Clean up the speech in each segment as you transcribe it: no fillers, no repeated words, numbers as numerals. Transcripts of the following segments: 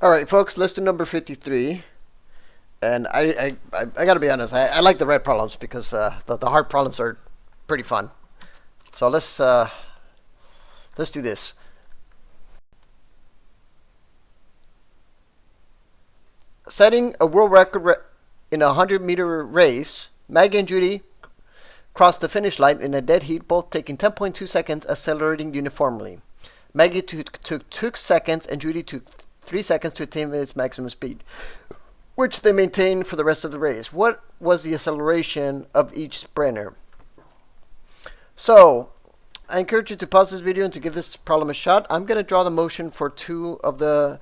All right, folks, let's do number 53. And I got to be honest, I like the red problems because the hard problems are pretty fun. So let's do this. Setting a world record in a 100-meter race, Maggie and Judy crossed the finish line in a dead heat, both taking 10.2 seconds, accelerating uniformly. Maggie took 2 seconds and Judy took 3 seconds to attain its maximum speed, which they maintained for the rest of the race. What was the acceleration of each sprinter? So, I encourage you to pause this video and to give this problem a shot. I'm going to draw the motion for two of the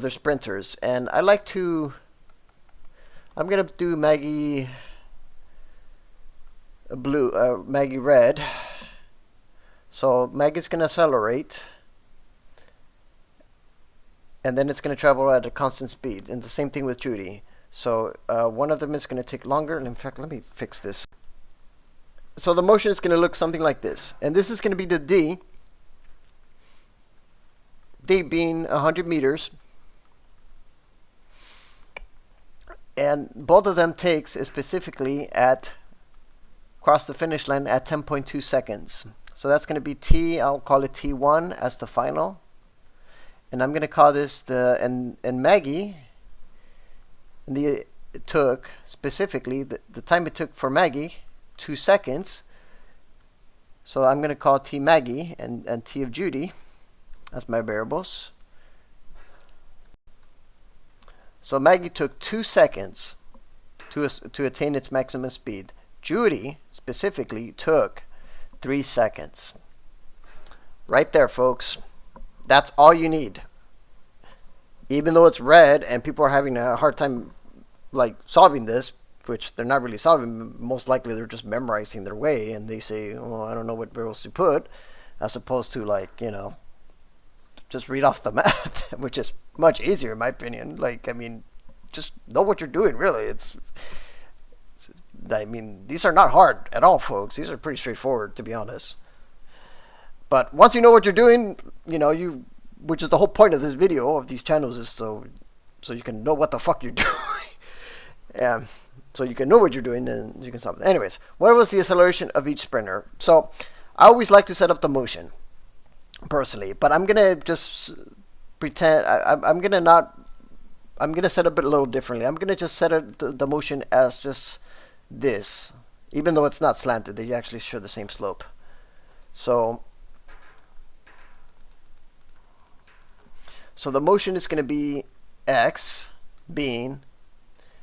sprinters, and I like to. I'm going to do Maggie blue, Maggie red. So Maggie's going to accelerate, and then it's going to travel at a constant speed. And the same thing with Judy. So one of them is going to take longer. And in fact, let me fix this. So the motion is going to look something like this. And this is going to be the D. D being 100 meters. And both of them takes specifically at cross the finish line at 10.2 seconds. So that's going to be T. I'll call it T1 as the final. And I'm going to call this the, and Maggie, it took specifically, the time it took for Maggie, 2 seconds. So I'm going to call T Maggie and T of Judy as my variables. So Maggie took 2 seconds to attain its maximum speed. Judy specifically took 3 seconds. Right there, folks. That's all you need. Even though it's red and people are having a hard time like solving this, which they're not really solving, most likely they're just memorizing their way, and they say, "Oh, I don't know what variables to put," as opposed to, like, just read off the math, which is much easier in my opinion. Like, I mean, just know what you're doing, really. I mean, these are not hard at all, folks. These are pretty straightforward, to be honest. But once you know what you're doing, which is the whole point of this video, of these channels, is so you can know what the fuck you're doing. Yeah, so you can know what you're doing and you can stop. Anyways, what was the acceleration of each sprinter? So I always like to set up the motion, personally, but I'm gonna just pretend I'm gonna set up it a little differently. I'm gonna just set up the motion as just this, even though it's not slanted. They actually share the same slope. So the motion is going to be x being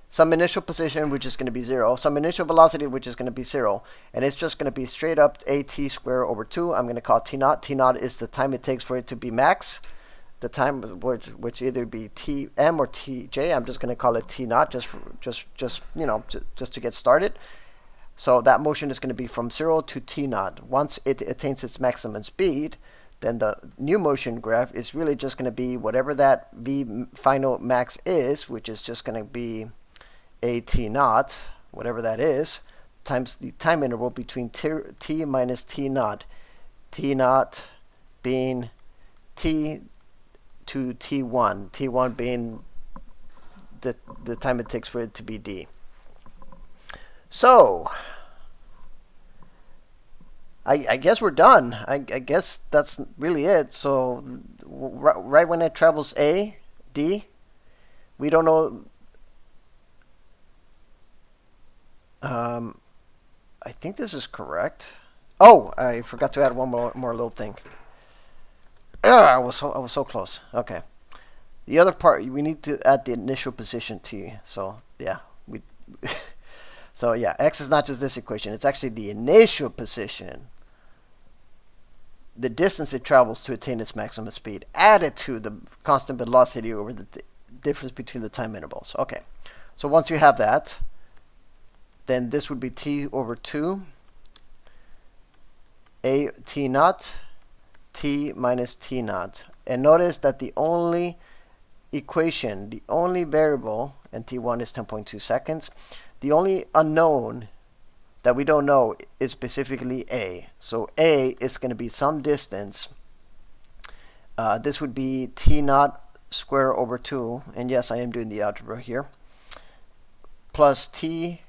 some initial position, which is going to be 0, some initial velocity, which is going to be 0, and it's just going to be straight up at squared over 2. I'm going to call T naught. T naught is the time it takes for it to be max. The time which either be Tm or Tj. I'm just going to call it T naught just to get started. So that motion is going to be from 0 to T naught. Once it attains its maximum speed, then the new motion graph is really just going to be whatever that V final max is, which is just going to be a T naught, whatever that is, times the time interval between T minus T naught. T naught being T to T1. T1 being the time it takes for it to be D. So I guess we're done. I guess that's really it. So right when it travels A, D, we don't know. I think this is correct. Oh, I forgot to add one more little thing. I was so close. Okay. The other part, we need to add the initial position T. So yeah, so yeah, x is not just this equation. It's actually the initial position, the distance it travels to attain its maximum speed, added to the constant velocity over the difference between the time intervals. Okay. So once you have that, then this would be T over 2, A T naught, T minus T naught. And notice that the only equation, the only variable, and T1 is 10.2 seconds, the only unknown that we don't know is specifically A. So A is going to be some distance this would be t naught square over 2, and yes, I am doing the algebra here, plus t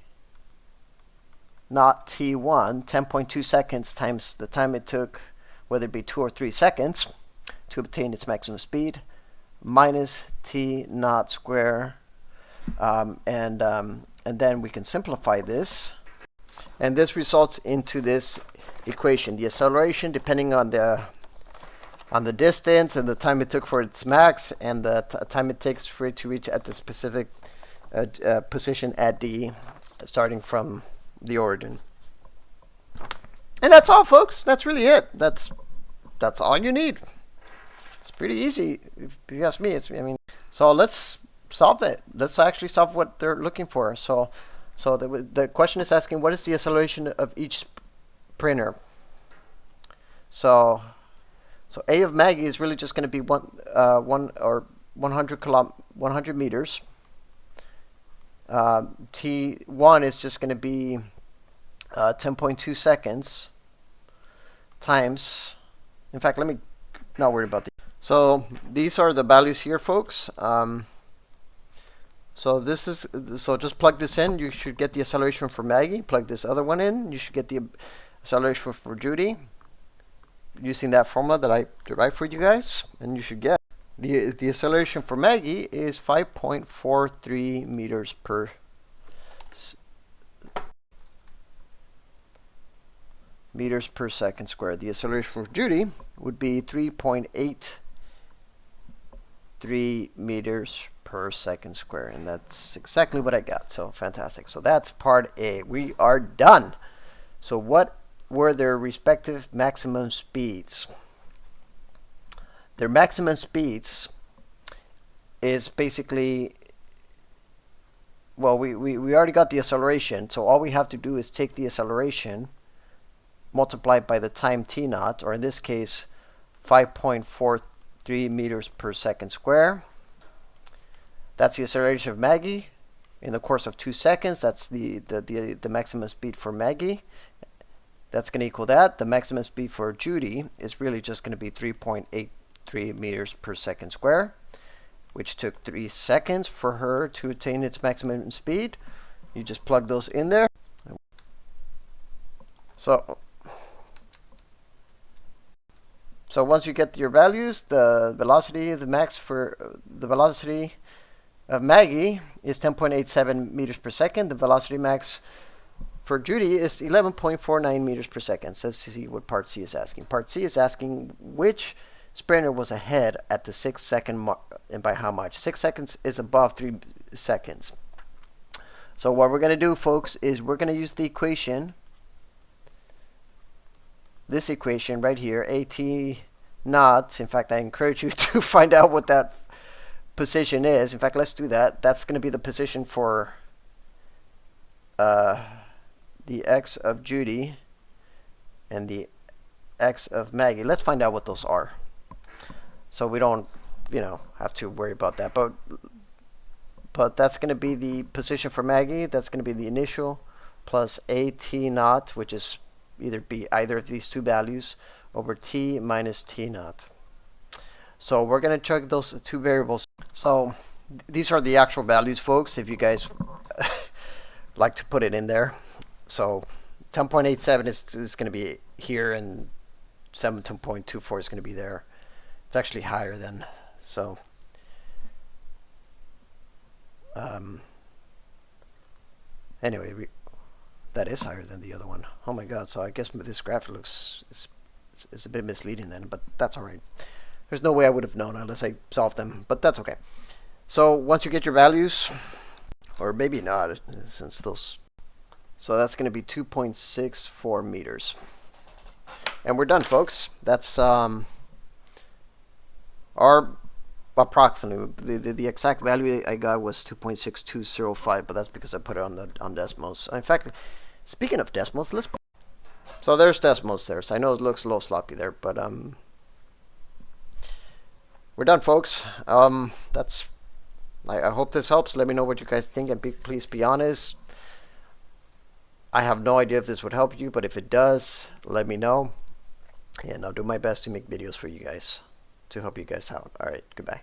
naught t1, 10.2 seconds times the time it took, whether it be 2 or 3 seconds, to obtain its maximum speed, minus t naught square, and then we can simplify this, and this results into this equation. The acceleration, depending on the distance and the time it took for its max, and the time it takes for it to reach at the specific position at D, starting from the origin. And that's all, folks. That's really it. That's all you need. It's pretty easy, if you ask me. So let's solve it. Let's actually solve what they're looking for. So the question is asking, what is the acceleration of each sprinter? So A of Maggie is really just going to be 100 meters. T1 is just going to be 10.2 seconds times. In fact, let me not worry about these. So these are the values here, folks. So just plug this in. You should get the acceleration for Maggie. Plug this other one in. You should get the acceleration for Judy, using that formula that I derived for you guys, and you should get the acceleration for Maggie is 5.43 meters per second squared. The acceleration for Judy would be 3.83 meters per second squared, and that's exactly what I got. So fantastic. So that's part A. We are done. So what were their respective maximum speeds? Their maximum speeds is basically, well, we already got the acceleration, so all we have to do is take the acceleration multiplied by the time t naught, or in this case 5.43 meters per second square. That's the acceleration of Maggie in the course of 2 seconds. That's the maximum speed for Maggie. That's going to equal that. The maximum speed for Judy is really just going to be 3.83 meters per second square, which took 3 seconds for her to attain its maximum speed. You just plug those in there. So once you get your values, the velocity, the max for the velocity of Maggie is 10.87 meters per second. The velocity max for Judy is 11.49 meters per second. So let's see what part C is asking. Part C is asking which sprinter was ahead at the 6 second mark, and by how much. 6 seconds is above 3 seconds. So what we're going to do, folks, is we're going to use the equation, this equation right here, AT naught. In fact, I encourage you to find out what that position is. In fact, let's do that. That's going to be the position for the x of Judy and the x of Maggie. Let's find out what those are, so we don't, have to worry about that. But that's going to be the position for Maggie. That's going to be the initial plus AT naught, which is either of these two values, over t minus t naught. So we're going to check those two variables. So these are the actual values, folks, if you guys like to put it in there. So 10.87 is going to be here, and 17.24 is going to be there. It's actually higher than, so anyway, that is higher than the other one. Oh my god, so I guess this graph looks is a bit misleading then, but that's all right. There's no way I would have known unless I solved them, but that's okay. So once you get your values, or maybe not, since those, so that's going to be 2.64 meters. And we're done, folks. That's our approximately, the exact value I got was 2.6205, but that's because I put it on decimals. In fact, speaking of decimals, so there's decimals there. So I know it looks a little sloppy there, but we're done, folks. I hope this helps. Let me know what you guys think, and please be honest. I have no idea if this would help you, but if it does, let me know, and I'll do my best to make videos for you guys. to help you guys out. All right, goodbye.